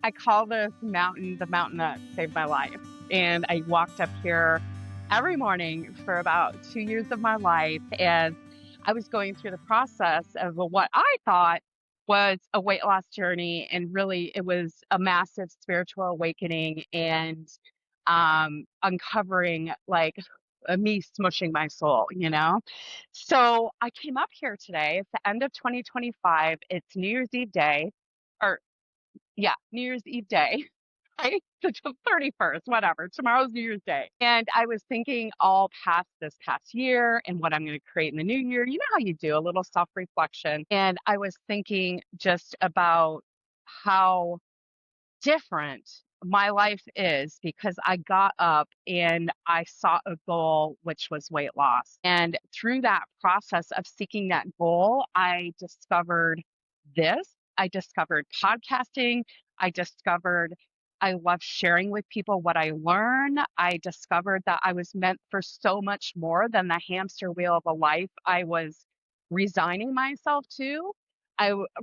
I call this mountain the mountain that saved my life. And I walked up here every morning for about 2 years of my life. And I was going through the process of what I thought was a weight loss journey. And really, it was a massive spiritual awakening and uncovering like me smushing my soul. So I came up here today. It's the end of 2025. It's New Year's Eve day. Or yeah, New Year's Eve day, right? The 31st, whatever. Tomorrow's New Year's Day. And I was thinking all past this past year and what I'm going to create in the new year. You know how you do a little self reflection. And I was thinking just about how different my life is because I got up and I saw a goal, which was weight loss. And through that process of seeking that goal, I discovered this. I discovered podcasting. I discovered I love sharing with people what I learn. I discovered that I was meant for so much more than the hamster wheel of a life I was resigning myself to.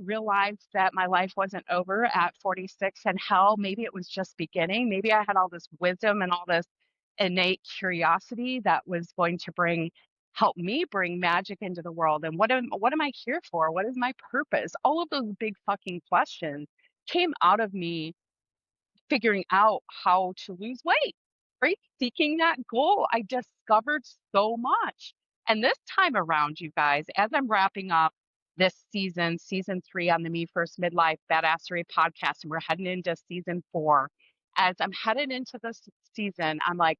Realized that my life wasn't over at 46 and hell, maybe it was just beginning. Maybe I had all this wisdom and all this innate curiosity that was going to help me bring magic into the world. And what am I here for? What is my purpose? All of those big fucking questions came out of me figuring out how to lose weight, right? Seeking that goal. I discovered so much. And this time around, you guys, as I'm wrapping up this season 3 on the MEfirst Midlife Badassery podcast, and we're heading into season 4. As I'm headed into this season, I'm like,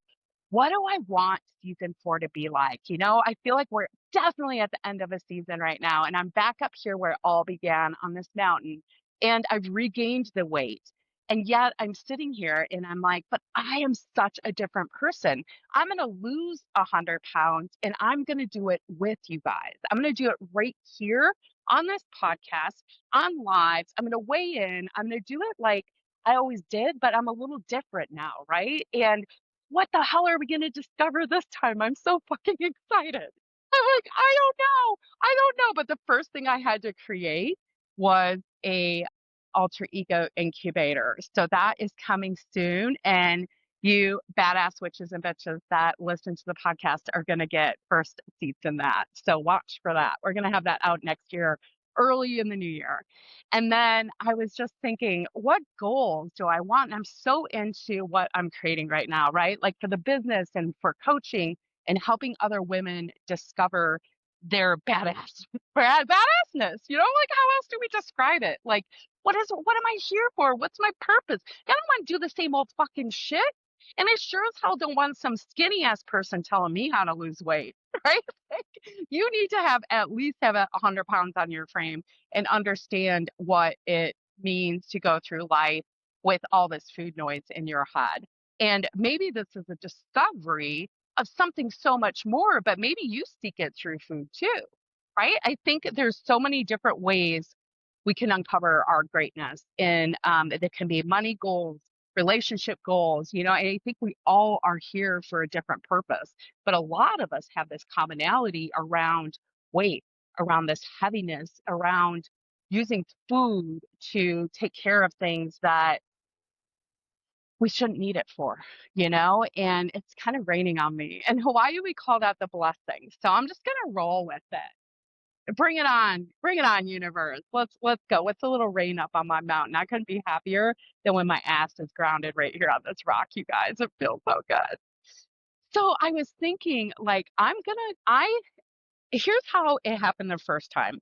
what do I want season 4 to be like? I feel like we're definitely at the end of a season right now, and I'm back up here where it all began on this mountain, and I've regained the weight. And yet I'm sitting here and I'm like, but I am such a different person. I'm going to lose 100 pounds and I'm going to do it with you guys. I'm going to do it right here on this podcast, on lives. I'm going to weigh in. I'm going to do it like I always did, but I'm a little different now, right? And what the hell are we going to discover this time? I'm so fucking excited. I'm like, I don't know. I don't know. But the first thing I had to create was a alter ego incubator. So that is coming soon. And you badass witches and bitches that listen to the podcast are going to get first seats in that. So watch for that. We're going to have that out next year, early in the new year. And then I was just thinking, what goals do I want? And I'm so into what I'm creating right now, right? Like for the business and for coaching and helping other women discover their badassness, like how else do we describe it? Like, what am I here for? What's my purpose? I don't want to do the same old fucking shit. And I sure as hell don't want some skinny ass person telling me how to lose weight, right? Like, you need to at least have 100 pounds on your frame and understand what it means to go through life with all this food noise in your head. And maybe this is a discovery of something so much more, but maybe you seek it through food too, right? I think there's so many different ways we can uncover our greatness. And it can be money goals, relationship goals, and I think we all are here for a different purpose. But a lot of us have this commonality around weight, around this heaviness, around using food to take care of things that we shouldn't need it for, and it's kind of raining on me. In Hawaii, we call that the blessing. So I'm just going to roll with it. Bring it on, universe. Let's go. What's a little rain up on my mountain? I couldn't be happier than when my ass is grounded right here on this rock, you guys. It feels so good. So I was thinking, like, here's how it happened the first time.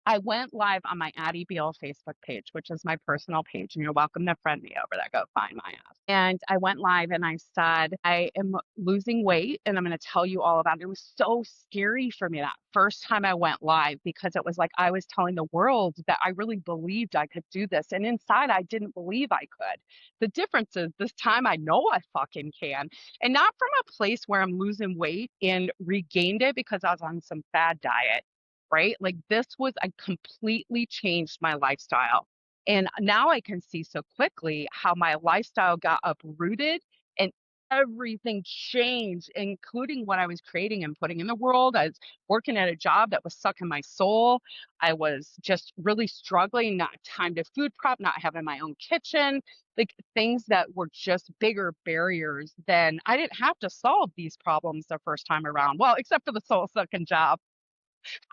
I went live on my Addie Beal Facebook page, which is my personal page, and you're welcome to friend me over there. Go find my ass. And I went live and I said, I am losing weight and I'm going to tell you all about it. It was so scary for me that first time I went live because it was like I was telling the world that I really believed I could do this. And inside, I didn't believe I could. The difference is this time I know I fucking can. And not from a place where I'm losing weight and regained it because I was on some fad diet. Right? Like I completely changed my lifestyle. And now I can see so quickly how my lifestyle got uprooted and everything changed, including what I was creating and putting in the world. I was working at a job that was sucking my soul. I was just really struggling, not time to food prep, not having my own kitchen, like things that were just bigger barriers than I didn't have to solve these problems the first time around. Well, except for the soul sucking job.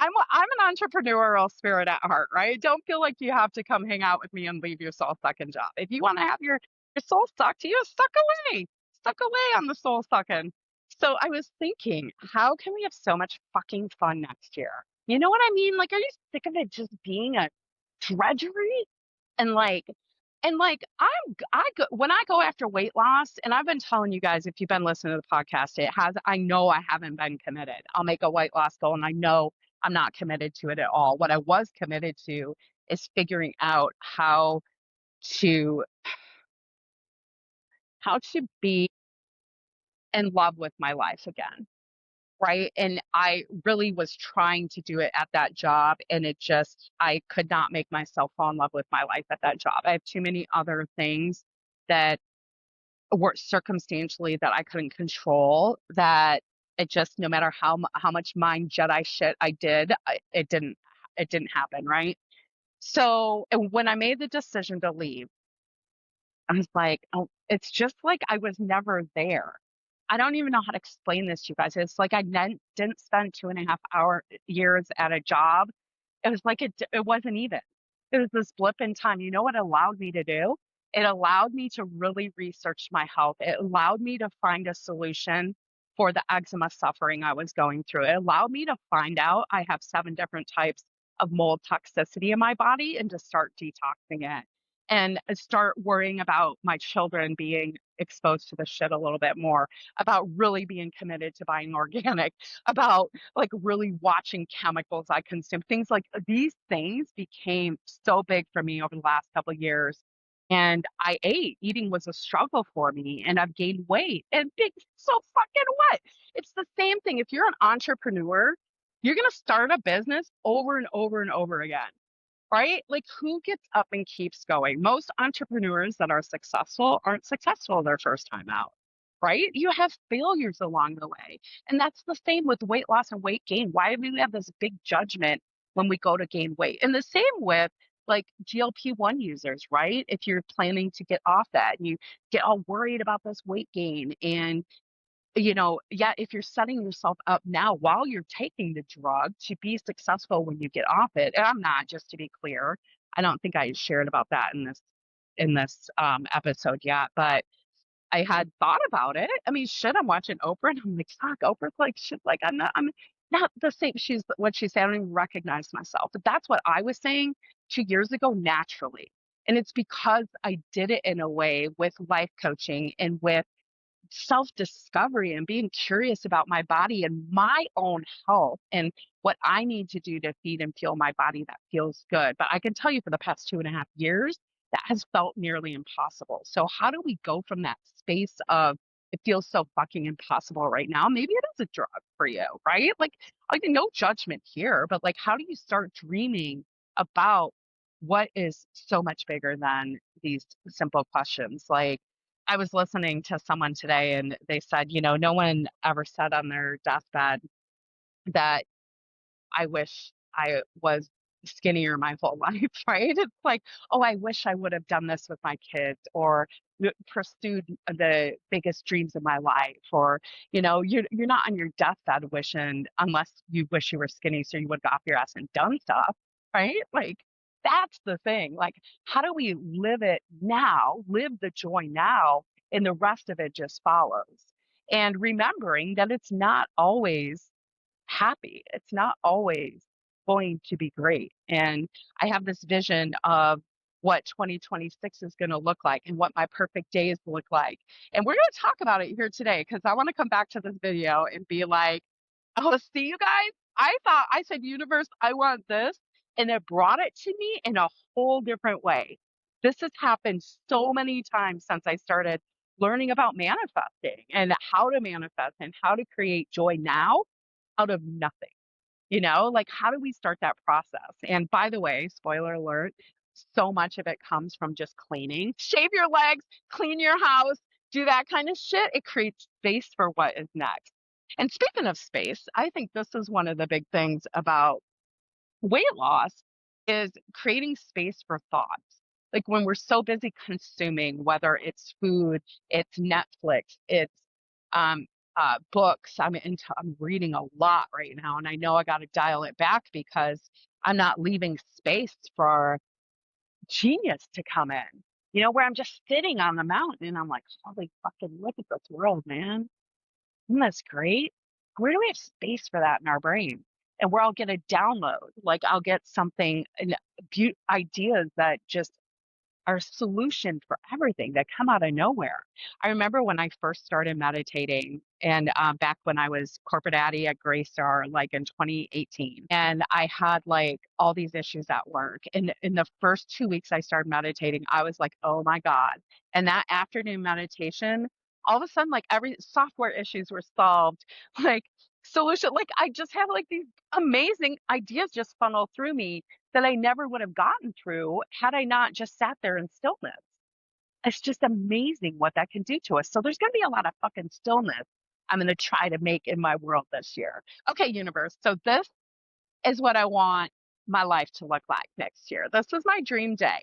I'm an entrepreneurial spirit at heart, right? Don't feel like you have to come hang out with me and leave your soul sucking job. If you want to have your soul sucked to you, suck away on the soul sucking. So I was thinking, how can we have so much fucking fun next year? You know what I mean? Like, are you sick of it just being a drudgery? And like, I go when I go after weight loss, and I've been telling you guys, if you've been listening to the podcast, I know I haven't been committed. I'll make a weight loss goal and I know I'm not committed to it at all. What I was committed to is figuring out to how to be in love with my life again. Right. And I really was trying to do it at that job. And I could not make myself fall in love with my life at that job. I have too many other things that were circumstantially that I couldn't control, that it just, no matter how much mind Jedi shit I did, it didn't happen. Right. So, and when I made the decision to leave, I was like, oh, it's just like I was never there. I don't even know how to explain this to you guys. It's like I didn't spend 2.5 years at a job. It was like it wasn't even. It was this blip in time. You know what it allowed me to do? It allowed me to really research my health. It allowed me to find a solution for the eczema suffering I was going through. It allowed me to find out I have 7 different types of mold toxicity in my body and to start detoxing it and start worrying about my children being exposed to the shit a little bit more, about really being committed to buying organic, about like really watching chemicals I consume. Things like these things became so big for me over the last couple of years. And eating was a struggle for me, and I've gained weight. And big, so fucking what? It's the same thing. If you're an entrepreneur, you're going to start a business over and over and over again. Right? Like, who gets up and keeps going? Most entrepreneurs that are successful aren't successful their first time out, right? You have failures along the way. And that's the same with weight loss and weight gain. Why do we have this big judgment when we go to gain weight? And the same with like GLP-1 users, right? If you're planning to get off that and you get all worried about this weight gain and yeah, if you're setting yourself up now while you're taking the drug to be successful when you get off it, and I'm not, just to be clear, I don't think I shared about that in this episode yet, but I had thought about it. I mean, shit, I'm watching Oprah and I'm like, fuck, Oprah's like shit, like I'm not the same. She's what she said. I don't even recognize myself, but that's what I was saying 2 years ago naturally. And it's because I did it in a way with life coaching and with self discovery and being curious about my body and my own health and what I need to do to feed and fuel my body that feels good. But I can tell you for the past 2.5 years, that has felt nearly impossible. So, how do we go from that space of it feels so fucking impossible right now? Maybe it is a drug for you, right? Like no judgment here, but like, how do you start dreaming about what is so much bigger than these simple questions? Like, I was listening to someone today and they said, no one ever said on their deathbed that I wish I was skinnier my whole life, right? It's like, oh, I wish I would have done this with my kids or pursued the biggest dreams of my life. Or, you're not on your deathbed wishing unless you wish you were skinny so you would have got off your ass and done stuff, right? Like, that's the thing. Like, how do we live it now, live the joy now, and the rest of it just follows? And remembering that it's not always happy. It's not always going to be great. And I have this vision of what 2026 is going to look like and what my perfect days look like. And we're going to talk about it here today because I want to come back to this video and be like, oh, see, you guys, I said, universe, I want this. And it brought it to me in a whole different way. This has happened so many times since I started learning about manifesting and how to manifest and how to create joy now out of nothing. Like, how do we start that process? And by the way, spoiler alert, so much of it comes from just cleaning. Shave your legs, clean your house, do that kind of shit, it creates space for what is next. And speaking of space, I think this is one of the big things about weight loss is creating space for thoughts. Like when we're so busy consuming, whether it's food, it's Netflix, it's um, books. I'm reading a lot right now, and I know I got to dial it back because I'm not leaving space for genius to come in. Where I'm just sitting on the mountain and I'm like, holy fucking look at this world, man. Isn't this great? Where do we have space for that in our brain? And where I'll get a download, like I'll get something, ideas that just are a solution for everything that come out of nowhere. I remember when I first started meditating and back when I was corporate Addy at Graystar, like in 2018, and I had like all these issues at work. And in the first 2 weeks I started meditating, I was like, oh my God. And that afternoon meditation, all of a sudden, like every software issues were solved, like solution, like I just have like these amazing ideas just funnel through me that I never would have gotten through had I not just sat there in stillness. It's just amazing what that can do to us. So there's going to be a lot of fucking stillness I'm going to try to make in my world this year. Okay, universe. So this is what I want my life to look like next year. This is my dream day.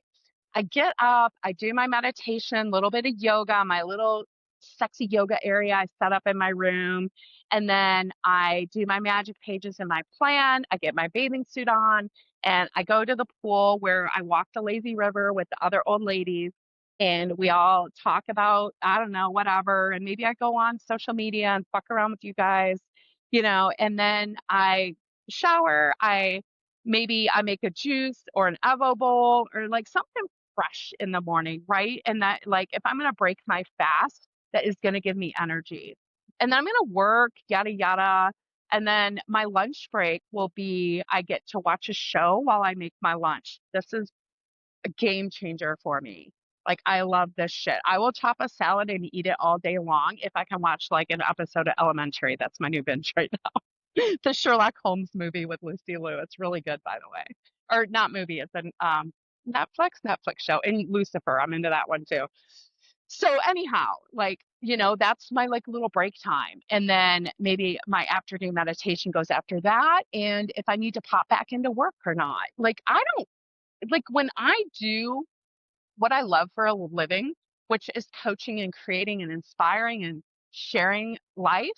I get up, I do my meditation, a little bit of yoga, my little sexy yoga area I set up in my room. And then I do my magic pages in my plan. I get my bathing suit on and I go to the pool where I walk the lazy river with the other old ladies. And we all talk about, I don't know, whatever. And maybe I go on social media and fuck around with you guys, and then I shower. Maybe I make a juice or an Evo bowl or like something fresh in the morning, right? And that, like, if I'm going to break my fast, that is going to give me energy. And then I'm going to work, yada, yada. And then my lunch break will be I get to watch a show while I make my lunch. This is a game changer for me. Like, I love this shit. I will chop a salad and eat it all day long if I can watch like an episode of Elementary. That's my new binge right now. The Sherlock Holmes movie with Lucy Liu. It's really good, by the way. Or not movie, it's an Netflix show. And Lucifer, I'm into that one too. So anyhow, like, that's my like little break time. And then maybe my afternoon meditation goes after that. And if I need to pop back into work or not. Like I don't like when I do what I love for a living, which is coaching and creating and inspiring and sharing life,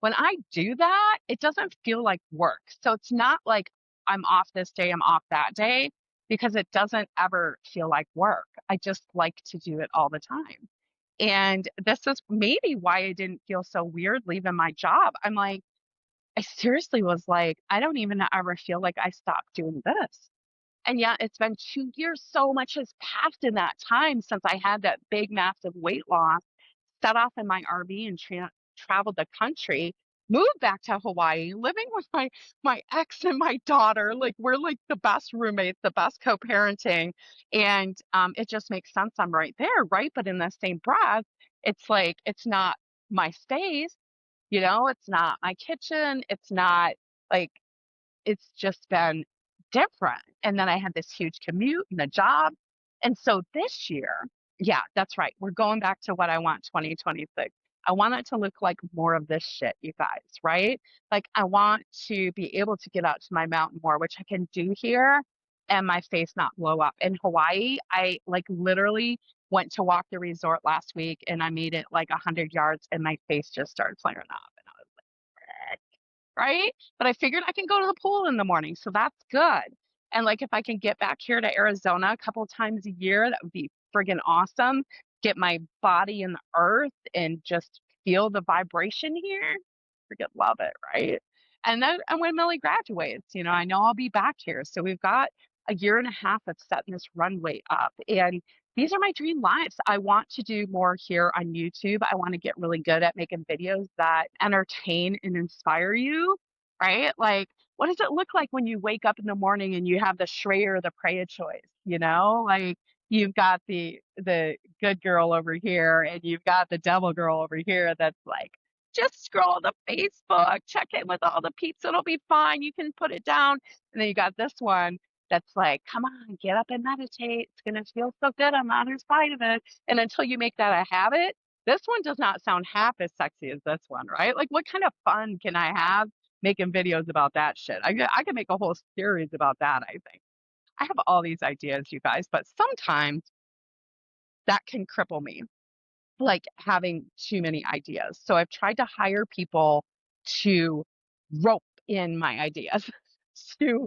when I do that, it doesn't feel like work. So it's not like I'm off this day, I'm off that day, because it doesn't ever feel like work. I just like to do it all the time. And this is maybe why I didn't feel so weird leaving my job. I'm like, I seriously was like, I don't even ever feel like I stopped doing this. And yet it's been 2 years. So much has passed in that time since I had that big, massive weight loss, set off in my RV and traveled the country, moved back to Hawaii, living with my ex and my daughter. Like we're like the best roommates, the best co-parenting. And it just makes sense I'm right there, right? But in the same breath, it's like it's not my space, it's not my kitchen, it's not like it's just been different. And then I had this huge commute and a job. And so this year, yeah, that's right. We're going back to what I want 2026. I want it to look like more of this shit, you guys, right? Like I want to be able to get out to my mountain more, which I can do here and my face not blow up. In Hawaii, I like literally went to walk the resort last week and I made it like 100 yards and my face just started flaring up. And I was like, right? But I figured I can go to the pool in the morning, so that's good. And like if I can get back here to Arizona a couple times a year, that would be friggin' awesome. Get my body in the earth and just feel the vibration here. Freaking love it, right? And then and when Millie graduates, I know I'll be back here. So we've got a year and a half of setting this runway up. And these are my dream lives. I want to do more here on YouTube. I want to get really good at making videos that entertain and inspire you, right? Like, what does it look like when you wake up in the morning and you have the Shreya or the Preya choice? Like you've got the good girl over here and you've got the devil girl over here that's like, just scroll the Facebook, check in with all the peeps, it'll be fine. You can put it down. And then you got this one that's like, come on, get up and meditate. It's going to feel so good on the other side of it. And until you make that a habit, this one does not sound half as sexy as this one, right? Like, what kind of fun can I have making videos about that shit? I could make a whole series about that, I think. I have all these ideas, you guys, but sometimes that can cripple me, like having too many ideas. So I've tried to hire people to rope in my ideas to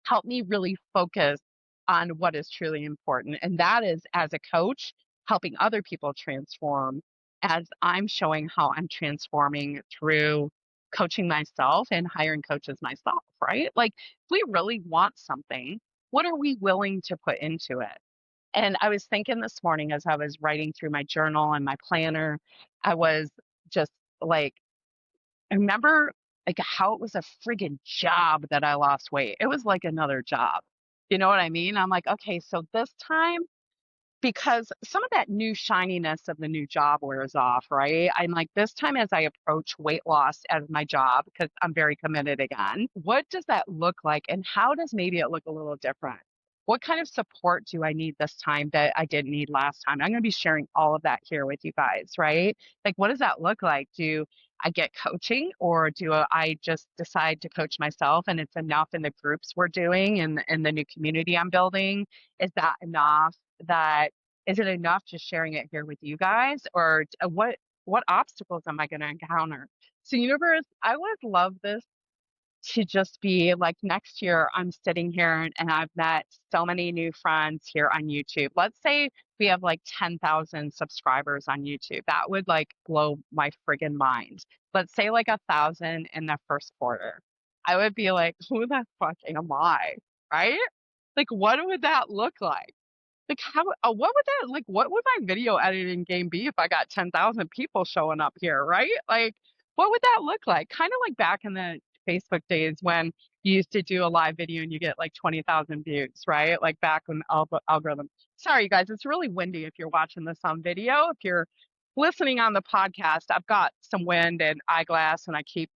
help me really focus on what is truly important. And that is, as a coach, helping other people transform as I'm showing how I'm transforming through coaching myself and hiring coaches myself, right? Like, if we really want something, what are we willing to put into it? And I was thinking this morning as I was writing through my journal and my planner, I was just like, I remember like how it was a friggin' job that I lost weight. It was like another job. You know what I mean? I'm like, okay, so this time, because some of that new shininess of the new job wears off, right? I'm like, this time as I approach weight loss as my job, because I'm very committed again, what does that look like? And how does maybe it look a little different? What kind of support do I need this time that I didn't need last time? I'm going to be sharing all of that here with you guys, right? Like, what does that look like? Do I get coaching or do I just decide to coach myself and it's enough in the groups we're doing and the new community I'm building? Is that enough? That is it enough just sharing it here with you guys or what obstacles am I going to encounter? So universe, I would love this to just be like next year I'm sitting here and I've met so many new friends here on YouTube. Let's say we have like 10,000 subscribers on YouTube. That would like blow my friggin' mind. Let's say like 1,000 in the first quarter. I would be like, who the fuck am I? Right? Like, what would that look like? Like, how what would that like, what would my video editing game be if I got 10,000 people showing up here, right? Like, what would that look like? Kinda like back in the Facebook days when you used to do a live video and you get, like, 20,000 views, right? Like, back when algorithm. Sorry, you guys, it's really windy if you're watching this on video. If you're listening on the podcast, I've got some wind and eyeglass, and I keep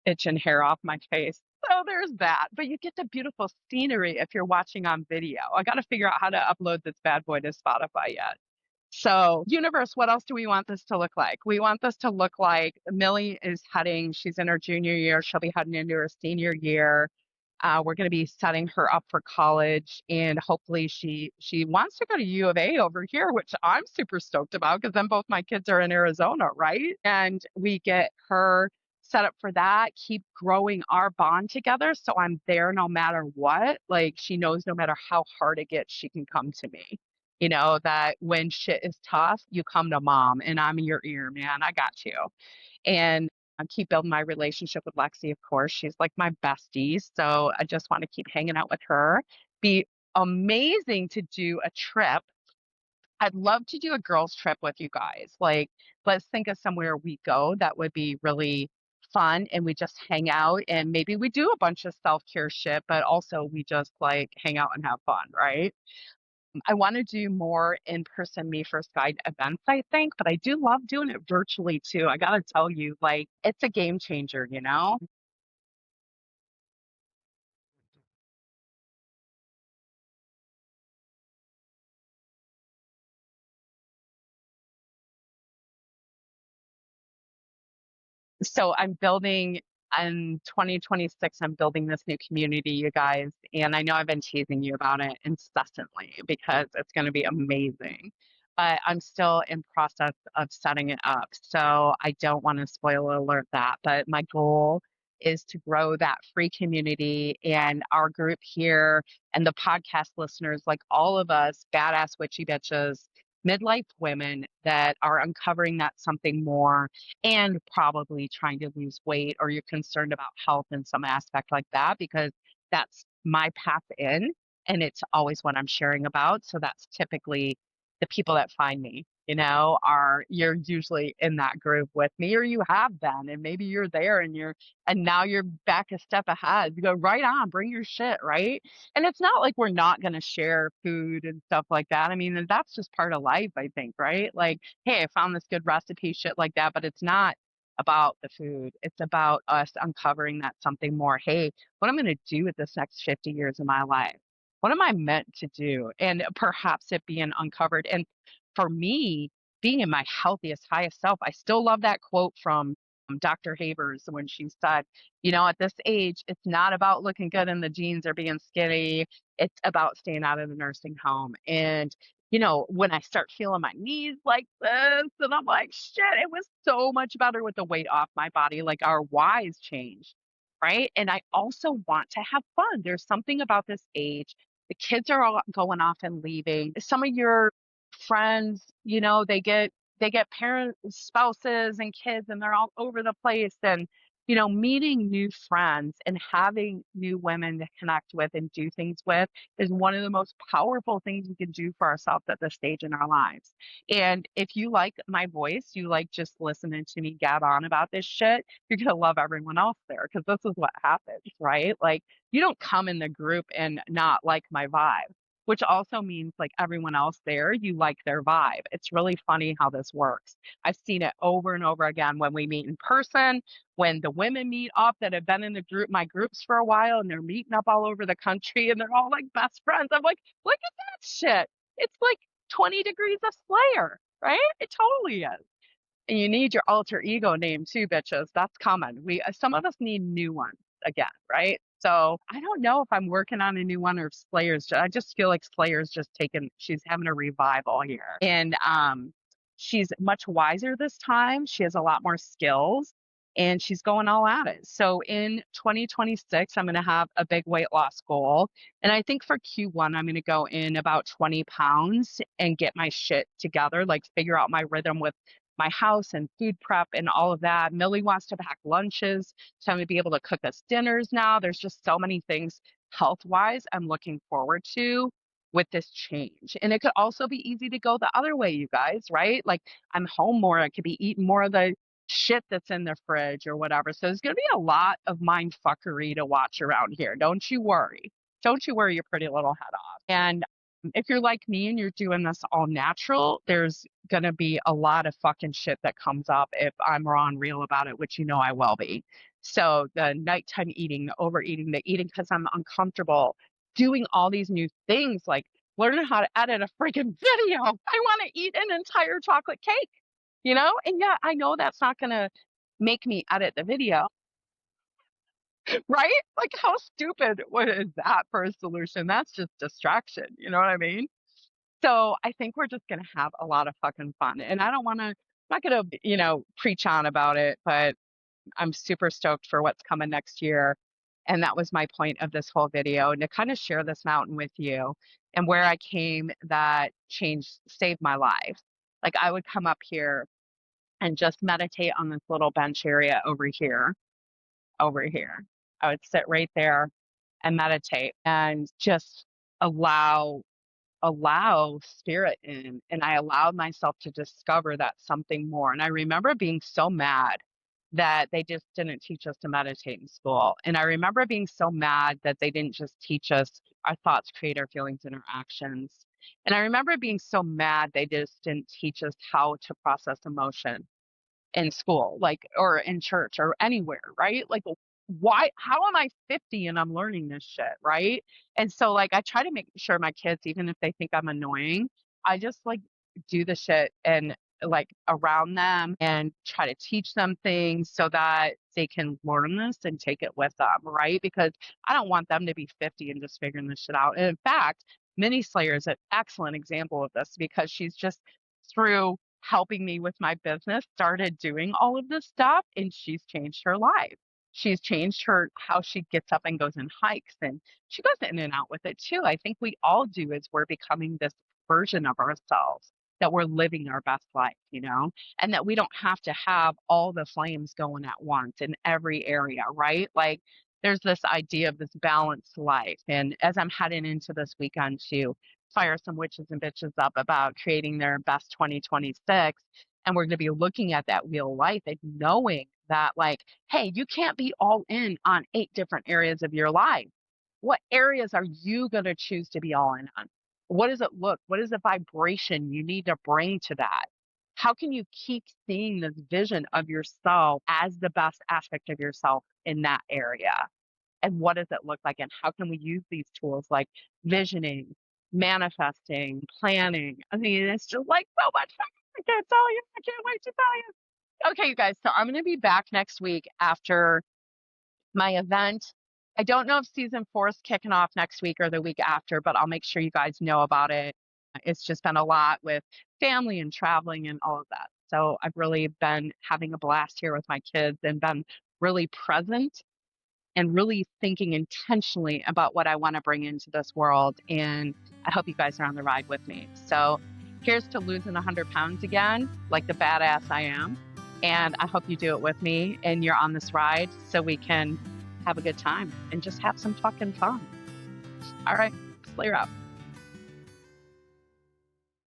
itching hair off my face. So there's that. But you get the beautiful scenery if you're watching on video. I got to figure out how to upload this bad boy to Spotify yet. So, universe, what else do we want this to look like? We want this to look like Millie is heading, she's in her junior year, she'll be heading into her senior year. We're going to be setting her up for college, and hopefully she wants to go to U of A over here, which I'm super stoked about because then both my kids are in Arizona, right? And we get her set up for that, keep growing our bond together, so I'm there no matter what. Like she knows no matter how hard it gets, she can come to me. You know that when shit is tough, you come to mom, and I'm in your ear, man. I got you. And I keep building my relationship with Lexi, of course. She's like my bestie. So I just want to keep hanging out with her. Be amazing to do a trip. I'd love to do a girls' trip with you guys. Like, let's think of somewhere we go that would be really fun and we just hang out and maybe we do a bunch of self-care shit, but also we just like hang out and have fun, right? I want to do more in-person Me First Guide events, I think, but I do love doing it virtually too. I gotta tell you, like, it's a game changer, you know? So I'm building in 2026, I'm building this new community, you guys, and I know I've been teasing you about it incessantly because it's going to be amazing. But I'm still in process of setting it up. So I don't want to spoil alert that, but my goal is to grow that free community and our group here and the podcast listeners, like all of us badass witchy bitches, midlife women that are uncovering that something more and probably trying to lose weight or you're concerned about health in some aspect like that because that's my path in and it's always what I'm sharing about. So that's typically the people that find me, you know, are you're usually in that group with me or you have been and maybe you're there and now you're back a step ahead. You go right on, bring your shit, right? And it's not like we're not going to share food and stuff like that. I mean, that's just part of life, I think, right? Like hey, I found this good recipe, shit like that. But it's not about the food. It's about us uncovering that something more. Hey, what I'm going to do with this next 50 years of my life? What am I meant to do? And perhaps it being uncovered. And for me, being in my healthiest, highest self. I still love that quote from Dr. Havers when she said, at this age, it's not about looking good in the jeans or being skinny. It's about staying out of the nursing home. And, when I start feeling my knees like this, and I'm like, shit, it was so much better with the weight off my body. Like our whys changed. Right. And I also want to have fun. There's something about this age. The kids are all going off and leaving. Some of your friends, they get parents, spouses and kids and they're all over the place and meeting new friends and having new women to connect with and do things with is one of the most powerful things we can do for ourselves at this stage in our lives. And if you like my voice, you like just listening to me gab on about this shit, you're going to love everyone else there because this is what happens, right? Like you don't come in the group and not like my vibe, which also means like everyone else there, you like their vibe. It's really funny how this works. I've seen it over and over again when we meet in person, when the women meet up that have been in my groups for a while and they're meeting up all over the country and they're all like best friends. I'm like, look at that shit. It's like 20 degrees of Slayer, right? It totally is. And you need your alter ego name too, bitches. That's common. Some of us need new ones again, right? So I don't know if I'm working on a new one or if I just feel like Slayer's just she's having a revival here. And she's much wiser this time. She has a lot more skills and she's going all at it. So in 2026, I'm going to have a big weight loss goal. And I think for Q1, I'm going to go in about 20 pounds and get my shit together, like figure out my rhythm with my house and food prep and all of that. Millie wants to pack lunches, so I'm going to be able to cook us dinners now. There's just so many things health wise I'm looking forward to with this change. And it could also be easy to go the other way, you guys, right? Like I'm home more. I could be eating more of the shit that's in the fridge or whatever. So there's going to be a lot of mind fuckery to watch around here. Don't you worry. Don't you worry your pretty little head off. And if you're like me and you're doing this all natural, there's going to be a lot of fucking shit that comes up if I'm raw and real about it, which I will be. So the nighttime eating, the overeating, the eating because I'm uncomfortable, doing all these new things like learning how to edit a freaking video. I want to eat an entire chocolate cake, And yeah, I know that's not going to make me edit the video, right? Like how stupid what is that for a solution? That's just distraction. You know what I mean? So I think we're just going to have a lot of fucking fun. And I don't want to, I'm not going to, preach on about it, but I'm super stoked for what's coming next year. And that was my point of this whole video, and to kind of share this mountain with you and where I came that saved my life. Like I would come up here and just meditate on this little bench area over here. I would sit right there and meditate and just allow spirit in, and I allowed myself to discover that something more. And I remember being so mad that they just didn't teach us to meditate in school. And I remember being so mad that they didn't just teach us our thoughts create our feelings and our actions. And I remember being so mad they just didn't teach us how to process emotion in school, like, or in church or anywhere, right? Like, how am I 50 and I'm learning this shit, right? And so, like, I try to make sure my kids, even if they think I'm annoying, I just like do the shit and like around them and try to teach them things so that they can learn this and take it with them, right? Because I don't want them to be 50 and just figuring this shit out. And in fact, Mini Slayer is an excellent example of this because she's just through helping me with my business, started doing all of this stuff, and she's changed her life. She's changed how she gets up and goes and hikes, and she goes in and out with it too. I think we all do as we're becoming this version of ourselves, that we're living our best life, and that we don't have to have all the flames going at once in every area, right? Like there's this idea of this balanced life. And as I'm heading into this weekend to fire some witches and bitches up about creating their best 2026, and we're going to be looking at that wheel of life and knowing that, like, hey, you can't be all in on 8 different areas of your life. What areas are you going to choose to be all in on? What does it look? What is the vibration you need to bring to that? How can you keep seeing this vision of yourself as the best aspect of yourself in that area? And what does it look like? And how can we use these tools like visioning, manifesting, planning? I mean, it's just like so much fun. can't tell you. I can't wait to tell you. Okay, you guys. So I'm going to be back next week after my event. I don't know if season 4 is kicking off next week or the week after, but I'll make sure you guys know about it. It's just been a lot with family and traveling and all of that. So I've really been having a blast here with my kids and been really present and really thinking intentionally about what I want to bring into this world. And I hope you guys are on the ride with me. So here's to losing 100 pounds again, like the badass I am. And I hope you do it with me and you're on this ride so we can have a good time and just have some fucking fun. All right, Slayer out.